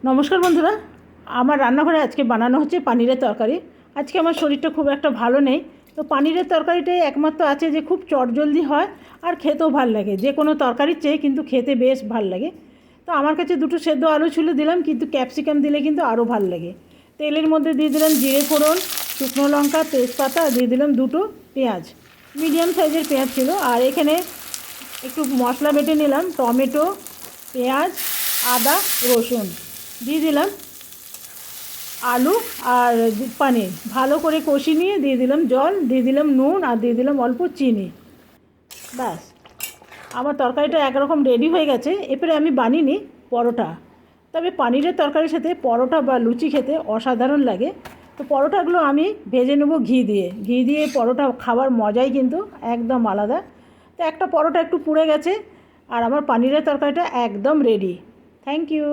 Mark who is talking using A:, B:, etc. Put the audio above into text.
A: নমস্কার বন্ধুরা, আমার রান্নাঘরে আজকে বানানো হচ্ছে পানিরের তরকারি। আজকে আমার শরীরটা খুব একটা ভালো নেই, তো পানিরের তরকারিটাই একমাত্র আছে যে খুব চটজলদি হয় আর খেতেও ভাল লাগে। যে কোনো তরকারির চেয়ে কিন্তু খেতে বেশ ভাল লাগে। তো আমার কাছে দুটো সেদ্ধ আলু ছিল, দিলাম, কিন্তু ক্যাপসিকাম দিলে কিন্তু আরও ভাল লাগে। তেলের মধ্যে দিয়ে দিলাম জিরে ফোড়ন, শুকনো লঙ্কা, তেজপাতা, দিয়ে দিলাম দুটো পেঁয়াজ, মিডিয়াম সাইজের পেঁয়াজ ছিল। আর এখানে একটু মশলা বেটে নিলাম, টমেটো, পেঁয়াজ, আদা, রসুন, দিয়ে দিলাম আলু আর পানির, ভালো করে কষিয়ে নিয়ে দিয়ে দিলাম জল, দিয়ে দিলাম নুন, আর দিয়ে দিলাম অল্প চিনি। ব্যাস, আমার তরকারিটা একরকম রেডি হয়ে গেছে। এরপরে আমি বানিয়ে পরোটা। তবে পানিরের তরকারির সাথে পরোটা বা লুচি খেতে অসাধারণ লাগে। তো পরোটাগুলো আমি ভেজে নেব ঘি দিয়ে পরোটা খাবার মজাই কিন্তু একদম আলাদা। তো একটা পরোটা একটু পুড়ে গেছে, আর আমার পানিরের তরকারিটা একদম রেডি। Thank you.